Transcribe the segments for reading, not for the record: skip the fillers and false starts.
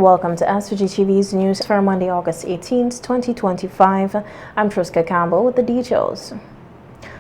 and welcome to SVGTV's news for Monday, August 18th, 2025. I'm Truska Campbell with the details.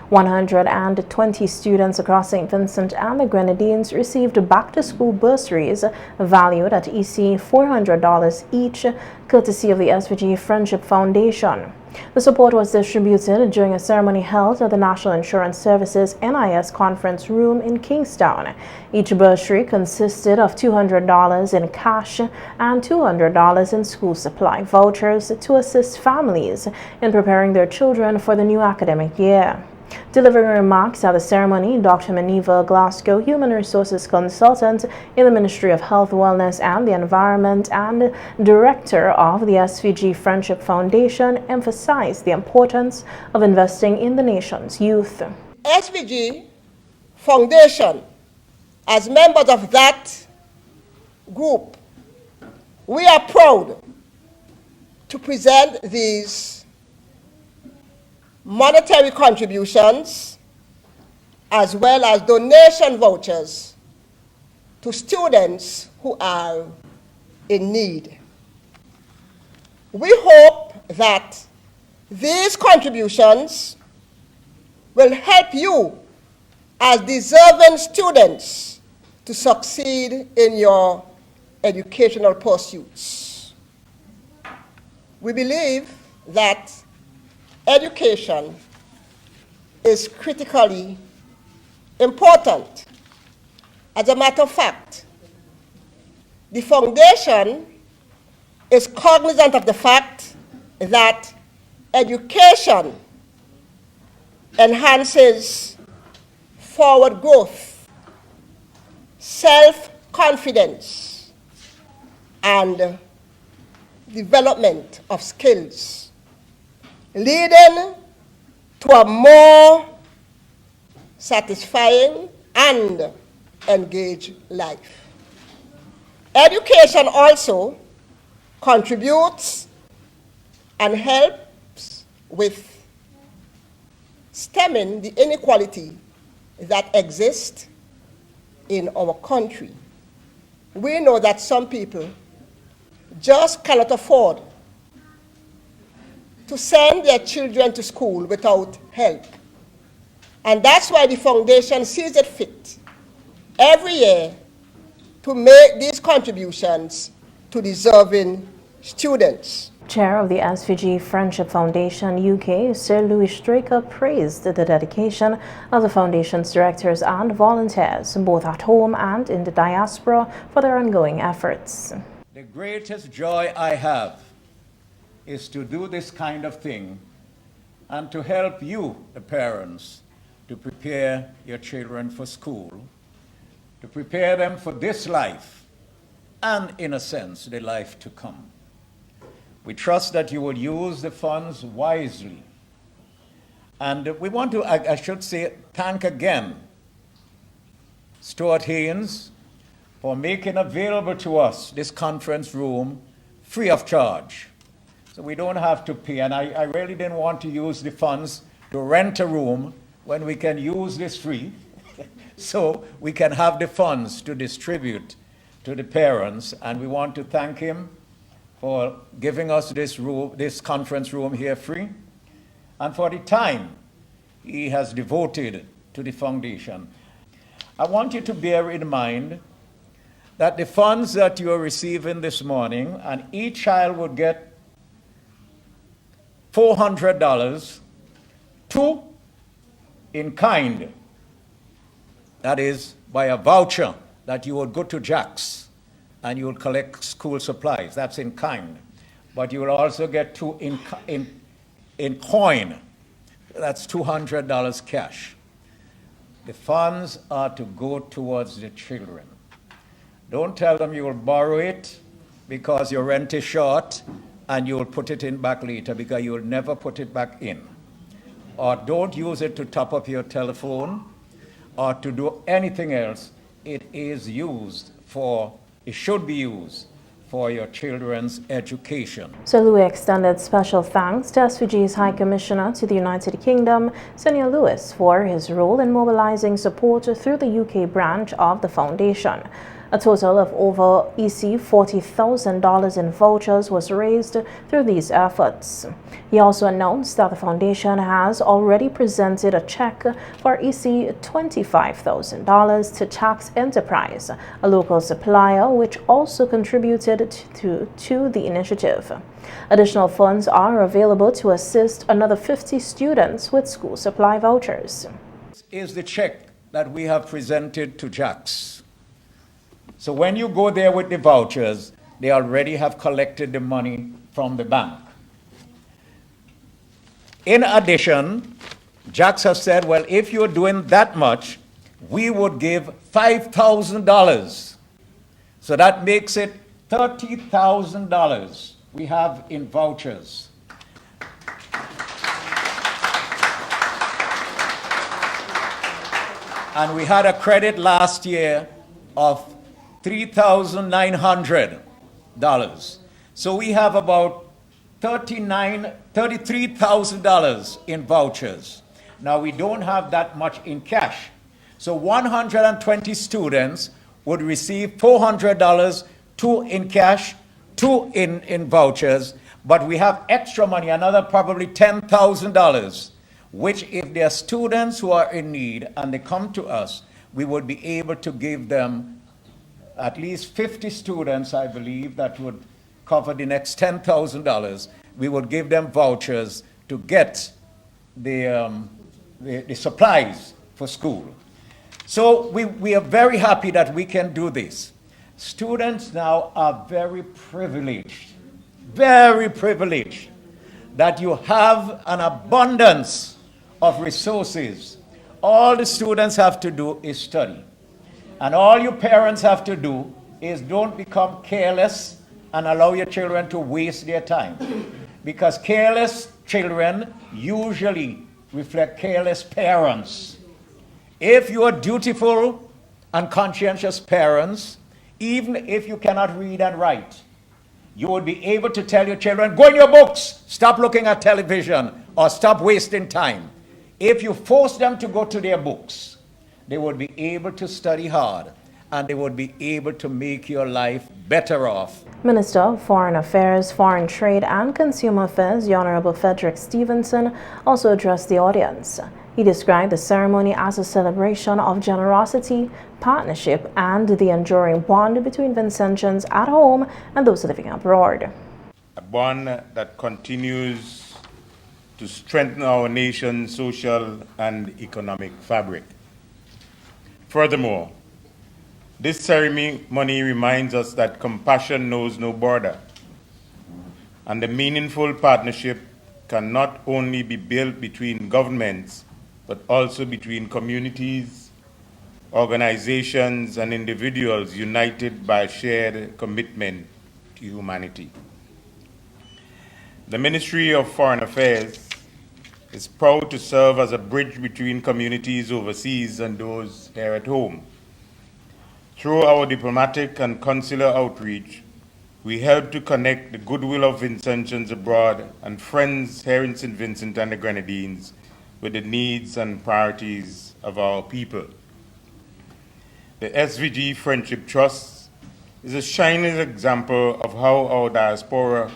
120 students across St. Vincent and the Grenadines received back-to-school bursaries valued at EC $400 each, courtesy of the SVG Friendship Foundation. The support was distributed during a ceremony held at the National Insurance Services NIS Conference Room in Kingstown. Each bursary consisted of $200 in cash and $200 in school supply vouchers to assist families in preparing their children for the new academic year. Delivering remarks at the ceremony, Dr. Maniva Glasgow, Human Resources Consultant in the Ministry of Health, Wellness and the Environment and Director of the SVG Friendship Foundation, emphasized the importance of investing in the nation's youth. SVG Foundation, as members of that group, we are proud to present these monetary contributions as well as donation vouchers to students who are in need. We hope that these contributions will help you as deserving students to succeed in your educational pursuits. We believe that education is critically important. As a matter of fact, the foundation is cognizant of the fact that education enhances forward growth, self-confidence, and development of skills, leading to a more satisfying and engaged life. Education also contributes and helps with stemming the inequality that exists in our country. We know that some people just cannot afford to send their children to school without help. And that's why the foundation sees it fit every year to make these contributions to deserving students. Chair of the SVG Friendship Foundation UK, Sir Louis Straker, praised the dedication of the foundation's directors and volunteers, both at home and in the diaspora, for their ongoing efforts. The greatest joy I have is to do this kind of thing and to help you, the parents, to prepare your children for school, to prepare them for this life and, in a sense, the life to come. We trust that you will use the funds wisely. And we want to, I should say, thank again Stuart Haynes for making available to us this conference room free of charge. So we don't have to pay, and I really didn't want to use the funds to rent a room when we can use this free, so we can have the funds to distribute to the parents, and we want to thank him for giving us this room, this conference room here free, and for the time he has devoted to the foundation. I want you to bear in mind that the funds that you are receiving this morning, and each child would get $400, two in kind. That is by a voucher that you would go to Jack's and you will collect school supplies. That's in kind. But you will also get two in coin. That's $200 cash. The funds are to go towards the children. Don't tell them you will borrow it because your rent is short and you will put it in back later, because you will never put it back in. Or don't use it to top up your telephone or to do anything else. It is used for, it should be used for your children's education. Sir Louis extended special thanks to SVG's High Commissioner to the United Kingdom, Sonia Lewis, for his role in mobilizing support through the UK branch of the foundation. A total of over $40,000 in vouchers was raised through these efforts. He also announced that the foundation has already presented a check for $25,000 to Tax Enterprise, a local supplier which also contributed to the initiative. Additional funds are available to assist another 50 students with school supply vouchers. This is the check that we have presented to JAX. So when you go there with the vouchers, they already have collected the money from the bank. In addition, JAX has said, well, if you're doing that much, we would give $5,000. So that makes it $30,000 we have in vouchers. And we had a credit last year of $3,900. So we have about $33,000 in vouchers. Now we don't have that much in cash. So 120 students would receive $400, 2 in cash, 2 in vouchers, but we have extra money, another probably $10,000, which if there are students who are in need and they come to us, we would be able to give them at least 50 students, I believe, that would cover the next $10,000. We would give them vouchers to get the supplies for school. So we are very happy that we can do this. Students now are very privileged that you have an abundance of resources. All the students have to do is study. And all you parents have to do is don't become careless and allow your children to waste their time. Because careless children usually reflect careless parents. If you are dutiful and conscientious parents, even if you cannot read and write, you would be able to tell your children, go in your books, stop looking at television, or stop wasting time. If you force them to go to their books, they would be able to study hard, and they would be able to make your life better off. Minister of Foreign Affairs, Foreign Trade and Consumer Affairs, the Honorable Frederick Stevenson, also addressed the audience. He described the ceremony as a celebration of generosity, partnership, and the enduring bond between Vincentians at home and those living abroad. A bond that continues to strengthen our nation's social and economic fabric. Furthermore, this ceremony reminds us that compassion knows no border, and the meaningful partnership can not only be built between governments, but also between communities, organizations, and individuals united by a shared commitment to humanity. The Ministry of Foreign Affairs is proud to serve as a bridge between communities overseas and those here at home. Through our diplomatic and consular outreach, we help to connect the goodwill of Vincentians abroad and friends here in St. Vincent and the Grenadines with the needs and priorities of our people. The SVG Friendship Trust is a shining example of how our diaspora,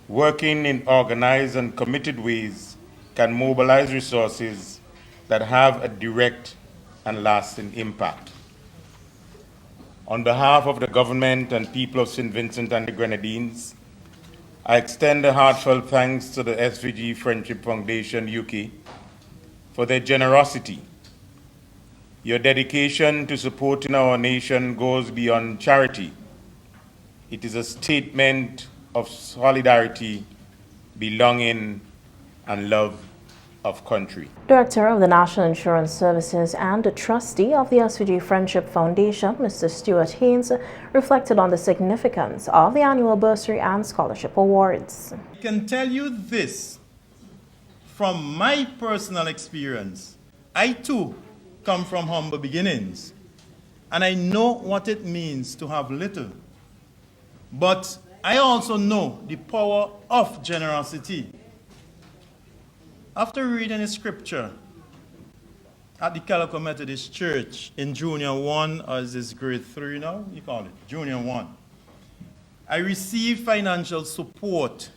working in organized and committed ways, can mobilize resources that have a direct and lasting impact. On behalf of the government and people of St. Vincent and the Grenadines, I extend a heartfelt thanks to the SVG Friendship Foundation UK for their generosity. Your dedication to supporting our nation goes beyond charity. It is a statement of solidarity, belonging, and love of country. Director of the National Insurance Services and a trustee of the SVG Friendship Foundation, Mr. Stuart Haynes, reflected on the significance of the annual bursary and scholarship awards. I can tell you this from my personal experience. I too come from humble beginnings, and I know what it means to have little. But I also know the power of generosity. After reading the scripture at the Calico Methodist Church in Junior 1, or is this grade 3 now? You call it, Junior 1. I received financial support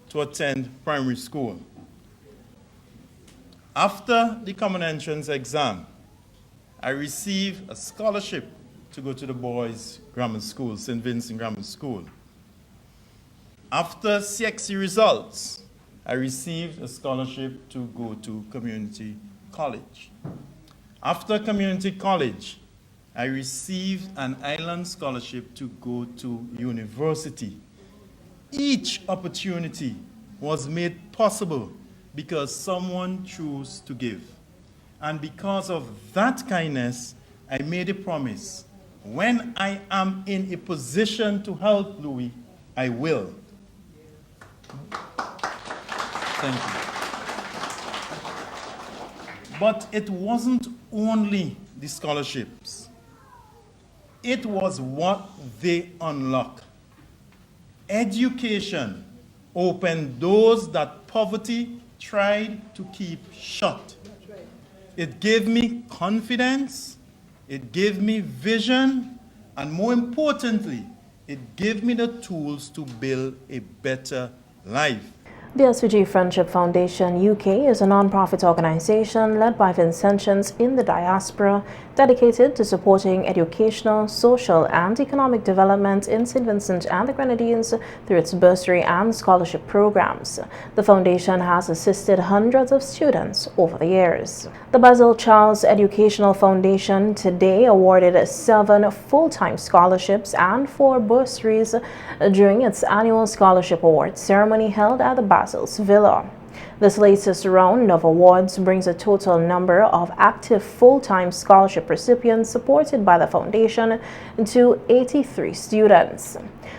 to attend primary school. After the common entrance exam, I received a scholarship to go to the boys' grammar school, St. Vincent Grammar School. After CXC results, I received a scholarship to go to community college. After community college, I received an island scholarship to go to university. Each opportunity was made possible because someone chose to give. And because of that kindness, I made a promise. When I am in a position to help Louis, I will. Thank you. But it wasn't only the scholarships. It was what they unlocked. Education opened doors that poverty tried to keep shut. It gave me confidence, it gave me vision, and more importantly, it gave me the tools to build a better life. The SVG Friendship Foundation UK is a non-profit organization led by Vincentians in the diaspora dedicated to supporting educational, social and economic development in St. Vincent and the Grenadines through its bursary and scholarship programs. The foundation has assisted hundreds of students over the years. The Basil Charles Educational Foundation today awarded 7 full-time scholarships and 4 bursaries during its annual scholarship award ceremony held at the Basil's Villa. This latest round of awards brings a total number of active full-time scholarship recipients supported by the foundation to 83 students.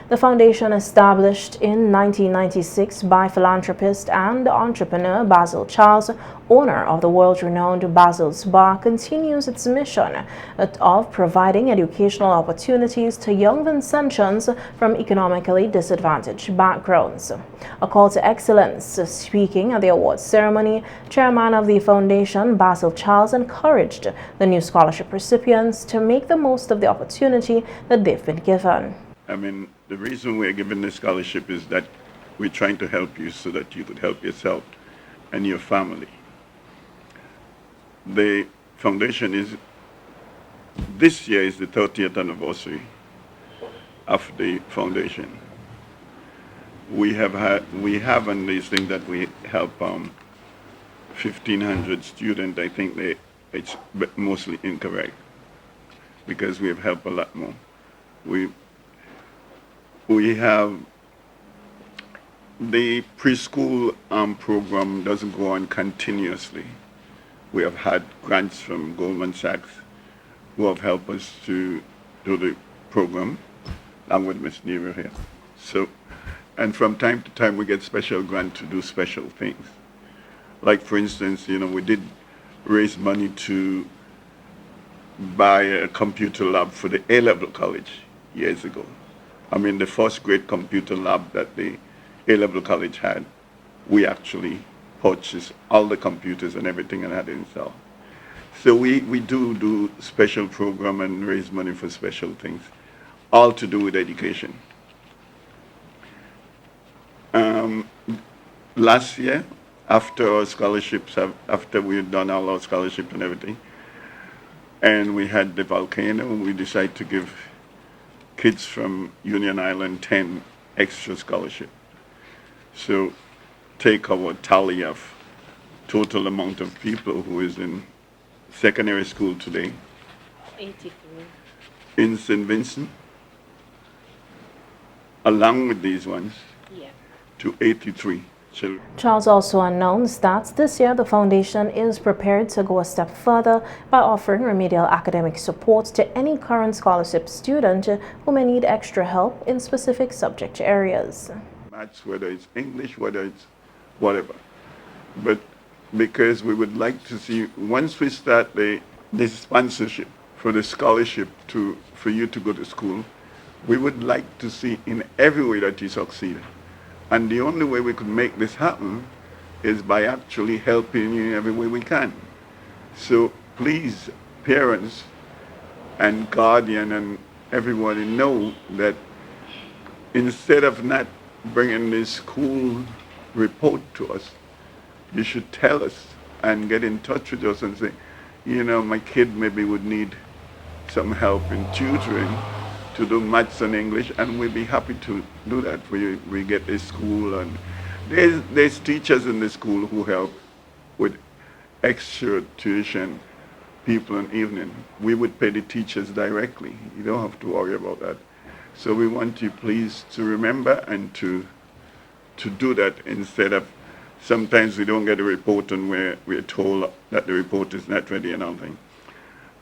The foundation, established in 1996 by philanthropist and entrepreneur Basil Charles, owner of the world-renowned Basil's Bar, continues its mission of providing educational opportunities to young Vincentians from economically disadvantaged backgrounds. A call to excellence. Speaking at the awards ceremony, chairman of the foundation, Basil Charles, encouraged the new scholarship recipients to make the most of the opportunity that they've been given. I mean, the reason we're giving this scholarship is that we're trying to help you so that you could help yourself and your family. The foundation is, this year is the 30th anniversary of the foundation. We have on this thing that we help 1,500 students. I think it's mostly incorrect because we have helped a lot more. We have the preschool program doesn't go on continuously. We have had grants from Goldman Sachs who have helped us to do the program. I'm with Ms. Nero here. So, and from time to time we get special grant to do special things. Like for instance, you know, we did raise money to buy a computer lab for the A-level college years ago. I mean, the first great computer lab that the A-level college had, we actually purchased all the computers and everything and had it installed. So we do special program and raise money for special things, all to do with education. Last year, after our scholarships, after we had done all our scholarships and everything, and we had the volcano, we decided to give kids from Union Island 10 extra scholarship. So take our tally of total amount of people who is in secondary school today. 83. In St. Vincent, along with these ones, Yeah. to 83 children. Charles also announced that this year the foundation is prepared to go a step further by offering remedial academic support to any current scholarship student who may need extra help in specific subject areas. Maths, whether it's English, whether it's whatever. But because we would like to see, once we start the sponsorship for the scholarship for you to go to school, we would like to see in every way that you succeed. And the only way we could make this happen is by actually helping you in every way we can. So please, parents and guardian and everybody know that instead of not bringing the school report to us, you should tell us and get in touch with us and say, you know, my kid maybe would need some help in tutoring to do maths and English, and we'd be happy to do that. We get a school, and there's teachers in the school who help with extra tuition people in evening. We would pay the teachers directly. You don't have to worry about that. So we want you please to remember and to do that instead of sometimes we don't get a report and we're told that the report is not ready and all thing.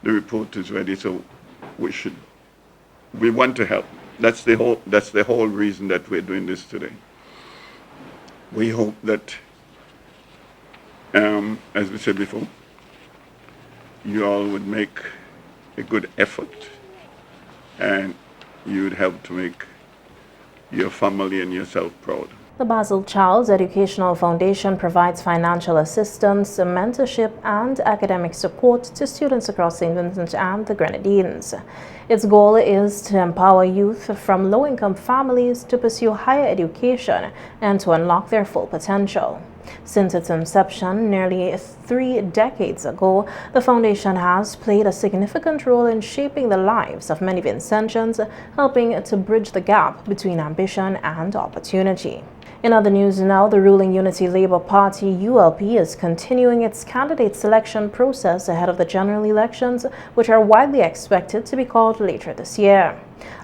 The report is ready, so we want to help. That's the whole reason that we're doing this today. We hope that, as we said before, you all would make a good effort and you would help to make your family and yourself proud. The Basil Child's Educational Foundation provides financial assistance, mentorship, and academic support to students across St. Vincent and the Grenadines. Its goal is to empower youth from low-income families to pursue higher education and to unlock their full potential. Since its inception nearly 3 decades ago, the foundation has played a significant role in shaping the lives of many Vincentians, helping to bridge the gap between ambition and opportunity. In other news now, the ruling Unity Labour Party, ULP, is continuing its candidate selection process ahead of the general elections, which are widely expected to be called later this year.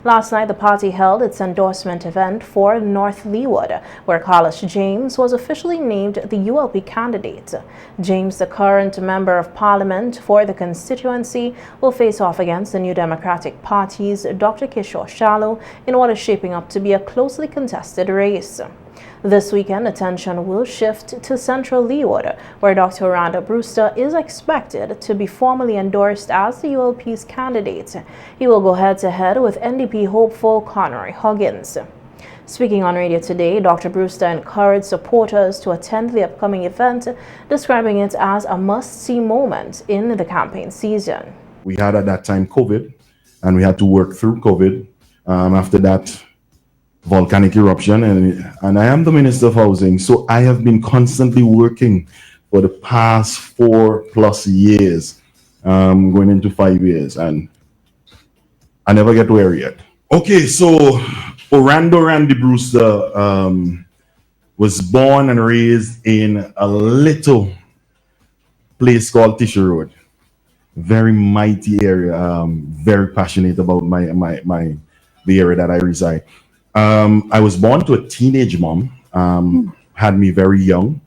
Last night, the party held its endorsement event for North Leeward, where Carlos James was officially named the ULP candidate. James, the current Member of Parliament for the constituency, will face off against the New Democratic Party's Dr. Kishore Shallow in what is shaping up to be a closely contested race. This weekend, attention will shift to Central Leeward, where Dr. Randa Brewster is expected to be formally endorsed as the ULP's candidate. He will go head-to-head with NDP hopeful Conroy Huggins. Speaking on radio today, Dr. Brewster encouraged supporters to attend the upcoming event, describing it as a must-see moment in the campaign season. We had at that time COVID, and we had to work through COVID. After that, volcanic eruption, and I am the Minister of Housing, so I have been constantly working for the past 4+ years, going into 5 years, and I never get weary yet. Okay, so Orlando Randy Brewster was born and raised in a little place called Tisha Road. Very mighty area, very passionate about the area that I reside. I was born to a teenage mom, had me very young.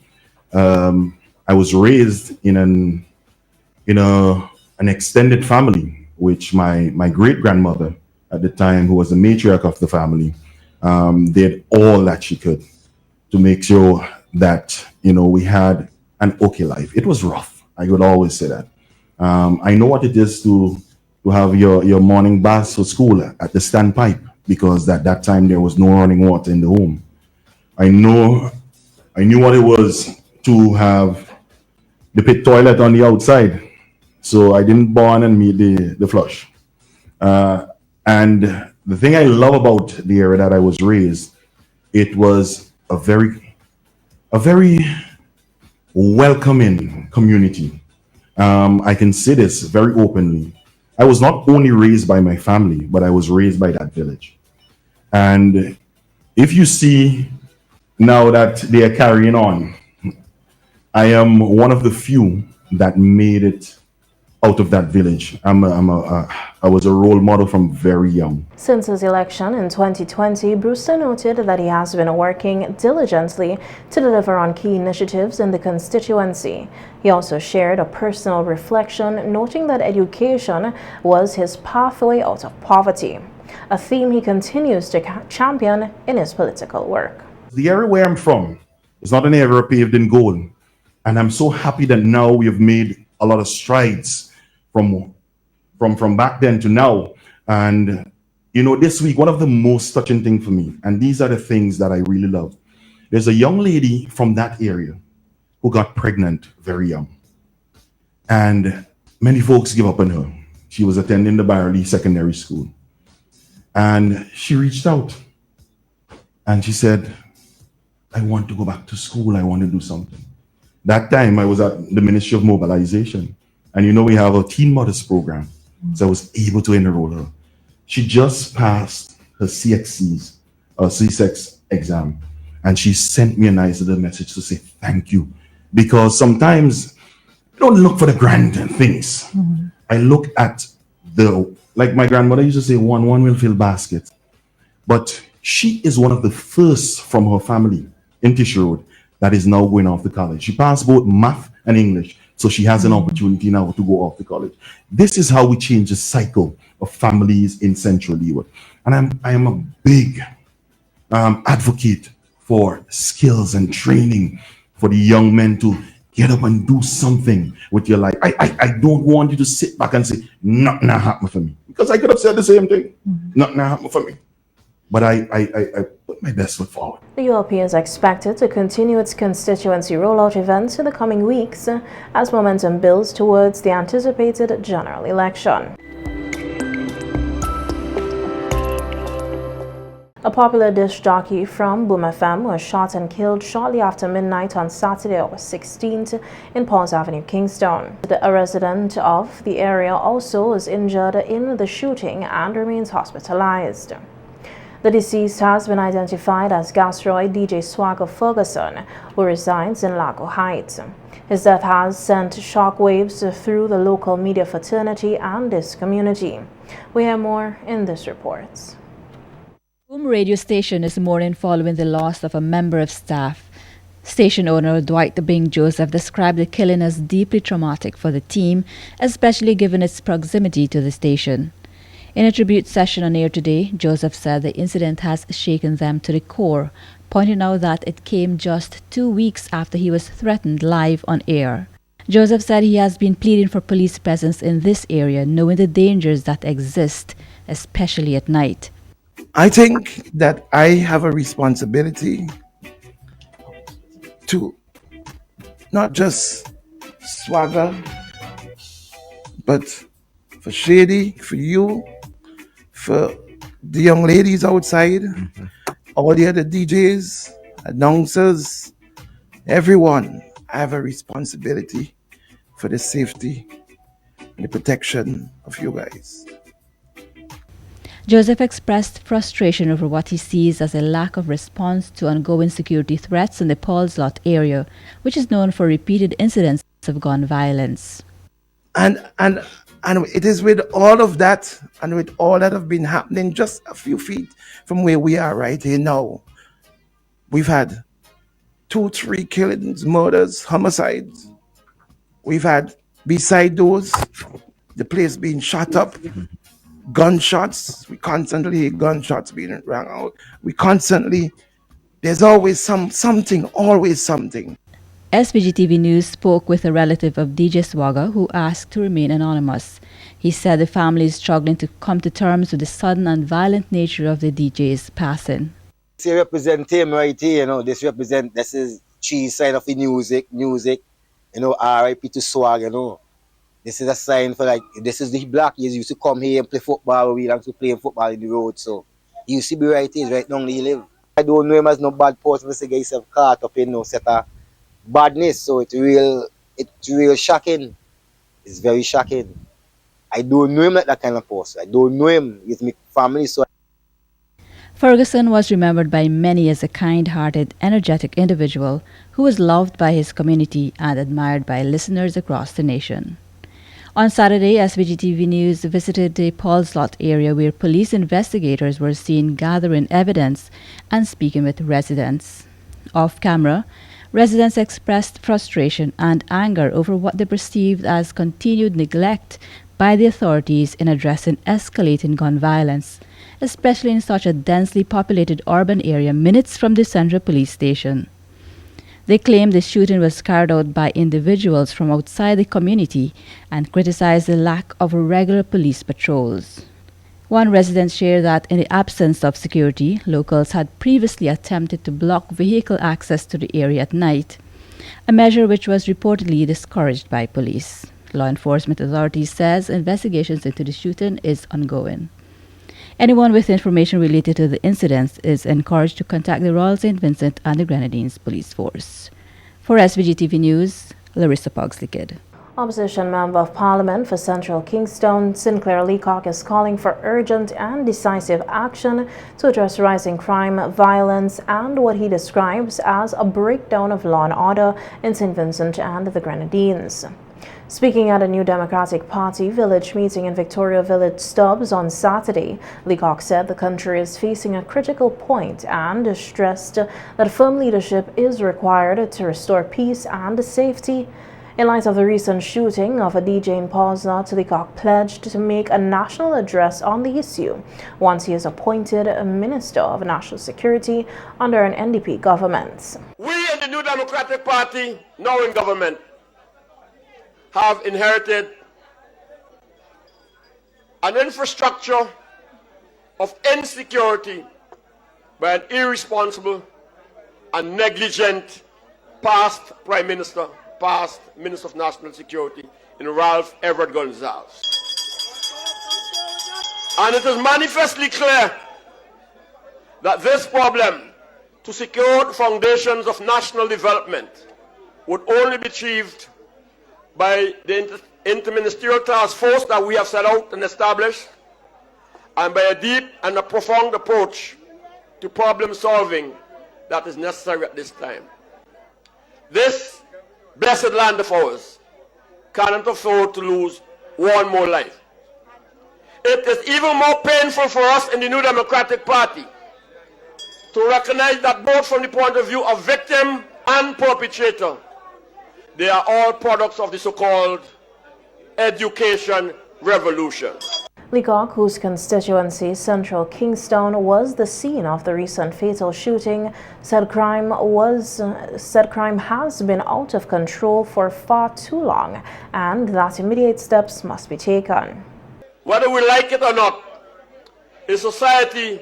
I was raised in an extended family, which my great-grandmother at the time, who was the matriarch of the family, did all that she could to make sure that, we had an okay life. It was rough. I would always say that. I know what it is to have your morning bath for school at the standpipe, because at that time there was no running water in the home. I knew what it was to have the pit toilet on the outside, so I didn't born and meet the flush. And the thing I love about the area that I was raised, it was a very welcoming community. I can say this very openly. I was not only raised by my family, but I was raised by that village. And if you see now that they are carrying on, I am one of the few that made it out of that village. I was a role model from very young. Since his election in 2020, Brewster noted that he has been working diligently to deliver on key initiatives in the constituency. He also shared a personal reflection, noting that education was his pathway out of poverty, a theme he continues to champion in his political work. The area where I'm from is not an area paved in gold, and I'm so happy that now we have made a lot of strides from back then to now. And this week, one of the most touching things for me, and these are the things that I really love, there's a young lady from that area who got pregnant very young. And many folks give up on her. She was attending the Barley Secondary School. And she reached out. And she said, I want to go back to school. I want to do something. That time I was at the Ministry of Mobilization. And you know, we have a Teen Mothers program. So I was able to enroll her. She just passed her CXCs, or CSEX exam. And she sent me a nice little message to say thank you. Because sometimes I don't look for the grand things. I look at like my grandmother used to say, one will fill basket. But she is one of the first from her family in Tish Road that is now going off to college. She passed both math and English. So she has an opportunity now to go off to college. This is how we change the cycle of families in Central Leeward. And I am a big advocate for skills and training for the young men to get up and do something with your life. I don't want you to sit back and say, nothing happened for me. Because I could have said the same thing. Nothing happened for me. But I put my best foot forward. The ULP is expected to continue its constituency rollout events in the coming weeks as momentum builds towards the anticipated general election. A popular disc jockey from Boom FM was shot and killed shortly after midnight on Saturday, August 16th in Pauls Avenue, Kingston. A resident of the area also was injured in the shooting and remains hospitalized. The deceased has been identified as Gasroy DJ Swagger Ferguson, who resides in Lago Heights. His death has sent shockwaves through the local media fraternity and this community. We hear more in this report. Boom radio station is mourning following the loss of a member of staff. Station owner Dwight Bing Joseph described the killing as deeply traumatic for the team, especially given its proximity to the station. In a tribute session on air today, Joseph said the incident has shaken them to the core, pointing out that it came just 2 weeks after he was threatened live on air. Joseph said he has been pleading for police presence in this area, knowing the dangers that exist, especially at night. I think that I have a responsibility to not just Swagger, but for Shady, for you, for the young ladies outside, all the other DJs, announcers, everyone. I have a responsibility for the safety and the protection of you guys. Joseph expressed frustration over what he sees as a lack of response to ongoing security threats in the Paul's Lot area, which is known for repeated incidents of gun violence. And it is with all of that and with all that have been happening just a few feet from where we are right here now. We've had 2-3 killings, murders, homicides. We've had, beside those, the place being shot up. Gunshots, we constantly hear gunshots being rang out. There's always something. SVGTV News spoke with a relative of DJ Swagger who asked to remain anonymous. He said the family is struggling to come to terms with the sudden and violent nature of the DJ's passing. This represent him right here, this is cheese sign of the music, RIP to Swagger, This is a sign for this is the black years used to come here and play football. We like to play football in the road. So he used to be right here, right down he live. I don't know him as no bad person. This guy is caught up in no set of badness. So it's real shocking. It's very shocking. I don't know him like that kind of person. I don't know him. He's my family. So Ferguson was remembered by many as a kind-hearted, energetic individual who was loved by his community and admired by listeners across the nation. On Saturday, SVGTV News visited the Paul's Lot area where police investigators were seen gathering evidence and speaking with residents. Off camera, residents expressed frustration and anger over what they perceived as continued neglect by the authorities in addressing escalating gun violence, especially in such a densely populated urban area minutes from the central police station. They claimed the shooting was carried out by individuals from outside the community and criticized the lack of regular police patrols. One resident shared that in the absence of security, locals had previously attempted to block vehicle access to the area at night, a measure which was reportedly discouraged by police. Law enforcement authorities says investigations into the shooting is ongoing. Anyone with information related to the incidents is encouraged to contact the Royal St. Vincent and the Grenadines Police Force. For SVG-TV News, Larissa Pugsley-Kidd. Opposition Member of Parliament for Central Kingston, Sinclair Leacock, is calling for urgent and decisive action to address rising crime, violence, and what he describes as a breakdown of law and order in St. Vincent and the Grenadines. Speaking at a New Democratic Party village meeting in Victoria Village Stubbs on Saturday, Leacock said the country is facing a critical point and stressed that firm leadership is required to restore peace and safety. In light of the recent shooting of a DJ in Portsmouth, Leacock pledged to make a national address on the issue once he is appointed Minister of National Security under an NDP government. We in the New Democratic Party, now in government, have inherited an infrastructure of insecurity by an irresponsible and negligent past Prime Minister, past Minister of National Security in Ralph Everett Gonzalez. And it is manifestly clear that this problem to secure the foundations of national development would only be achieved by the interministerial task force that we have set out and established, and by a deep and a profound approach to problem solving that is necessary at this time. This blessed land of ours cannot afford to lose one more life. It is even more painful for us in the New Democratic Party to recognize that both from the point of view of victim and perpetrator, they are all products of the so-called education revolution. Leacock, whose constituency, Central Kingston, was the scene of the recent fatal shooting, said crime has been out of control for far too long and that immediate steps must be taken. Whether we like it or not, a society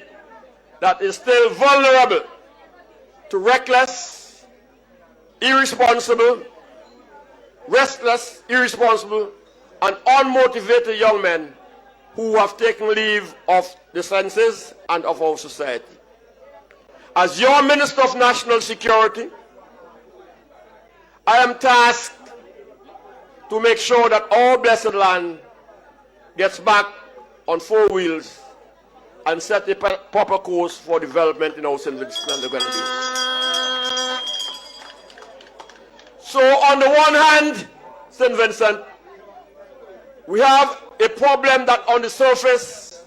that is still vulnerable to reckless, irresponsible, restless, irresponsible, and unmotivated young men who have taken leave of the senses and of our society. As your Minister of National Security, I am tasked to make sure that our blessed land gets back on four wheels and set a proper course for development in our St. Vincent and the Grenadines. So on the one hand, St. Vincent, we have a problem that on the surface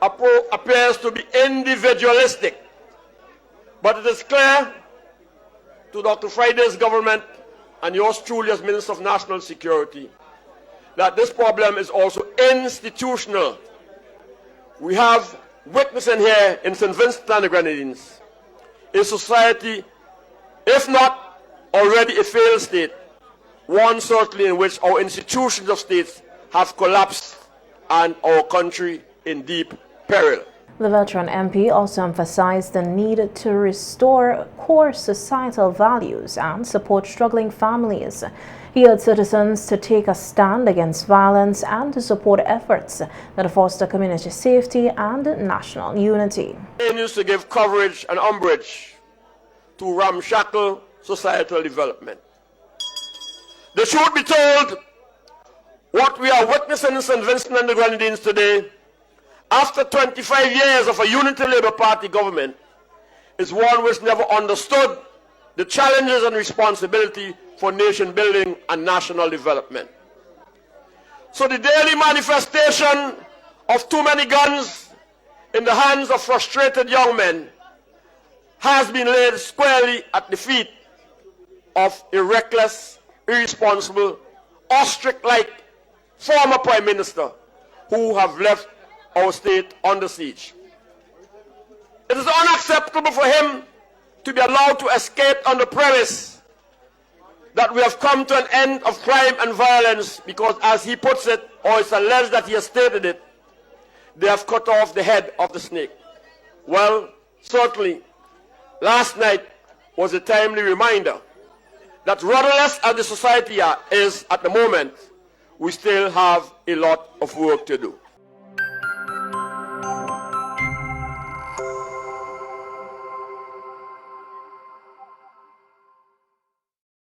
appears to be individualistic. But it is clear to Dr. Friday's government and yours truly as Minister of National Security that this problem is also institutional. We have witnessing here in St. Vincent and the Grenadines a society, if not already a failed state, one certainly in which our institutions of states have collapsed and our country in deep peril. The veteran MP also emphasized the need to restore core societal values and support struggling families. He urged citizens to take a stand against violence and to support efforts that foster community safety and national unity. They used to give coverage and umbrage to ramshackle societal development. The truth be told, what we are witnessing in St. Vincent and the Grenadines today, after 25 years of a unity Labour Party government, is one which never understood the challenges and responsibility for nation building and national development. So the daily manifestation of too many guns in the hands of frustrated young men has been laid squarely at the feet of a reckless, irresponsible, ostrich-like former Prime Minister who have left our state under siege. It is unacceptable for him to be allowed to escape on the premise that we have come to an end of crime and violence because, as he puts it, or it's alleged that he has stated it, they have cut off the head of the snake. Well, certainly, last night was a timely reminder that rudderless as the society is at the moment, we still have a lot of work to do.